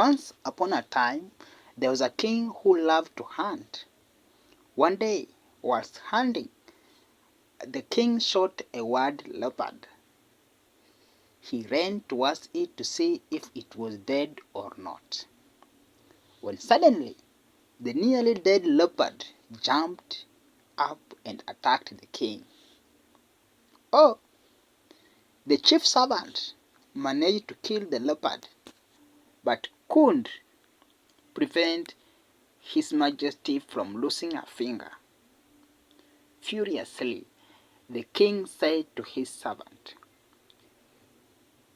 Once upon a time, there was a king who loved to hunt. One day, whilst hunting, the king shot a wild leopard. He ran towards it to see if it was dead or not. When suddenly, the nearly dead leopard jumped up and attacked the king. Oh, the chief servant managed to kill the leopard, but couldn't prevent His Majesty from losing a finger. Furiously, the king said to his servant,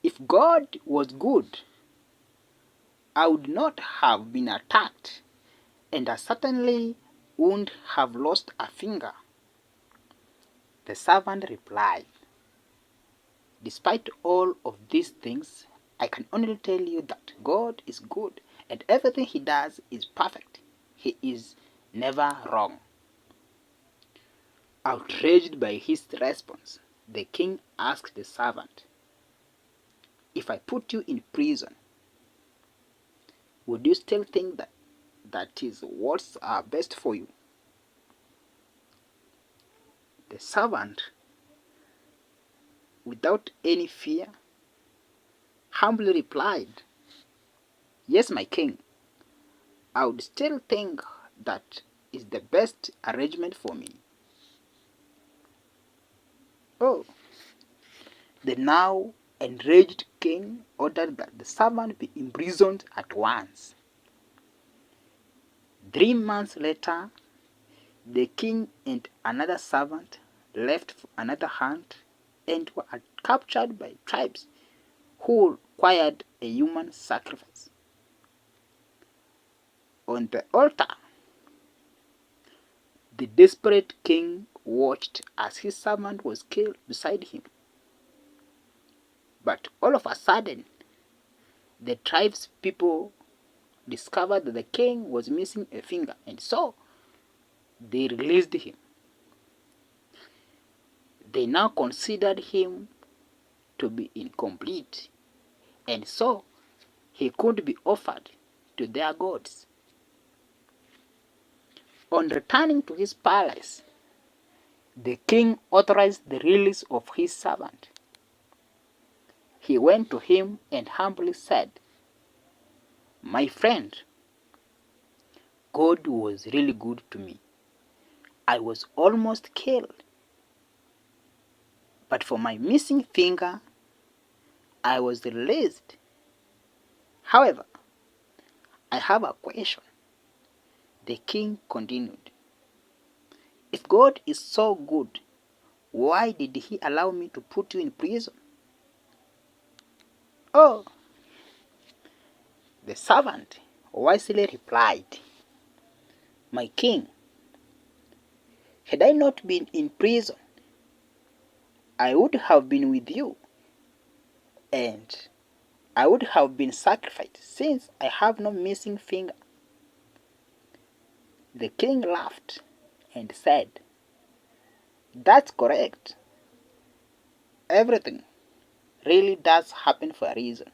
"If God was good, I would not have been attacked, and I certainly wouldn't have lost a finger." The servant replied, "Despite all of these things, I can only tell you that God is good, and everything He does is perfect. He is never wrong." Outraged by his response, the king asked the servant, "If I put you in prison, would you still think that is what's best for you?" The servant, without any fear, humbly replied, "Yes, my king, I would still think that is the best arrangement for me." Oh, the now enraged king ordered that the servant be imprisoned at once. 3 months later, the king and another servant left for another hunt and were captured by tribes who required a human sacrifice. On the altar, the desperate king watched as his servant was killed beside him. But all of a sudden, the tribe's people discovered that the king was missing a finger, and so they released him. They now considered him to be incomplete, and so he could be offered to their gods. On returning to his palace, the king authorized the release of his servant. He went to him and humbly said, "My friend, God was really good to me. I was almost killed, but for my missing finger, I was released. However, I have a question." The king continued, "If God is so good, why did He allow me to put you in prison?" Oh, the servant wisely replied, "My king, had I not been in prison, I would have been with you, and I would have been sacrificed since I have no missing finger." The king laughed and said, "That's correct. Everything really does happen for a reason.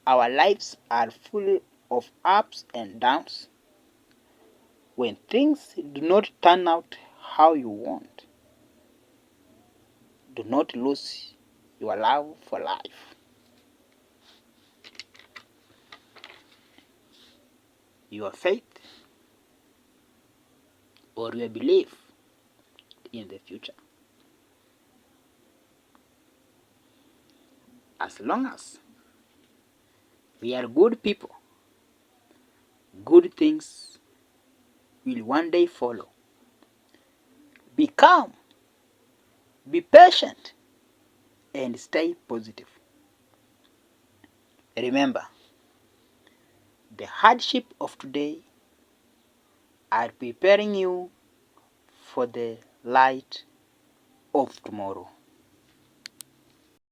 Our lives are full of ups and downs. When things do not turn out how you want, do not lose your love for life, your faith, or your belief in the future. As long as we are good people, good things will one day follow. Be calm, be patient, and stay positive. Remember, the hardship of today are preparing you for the light of tomorrow.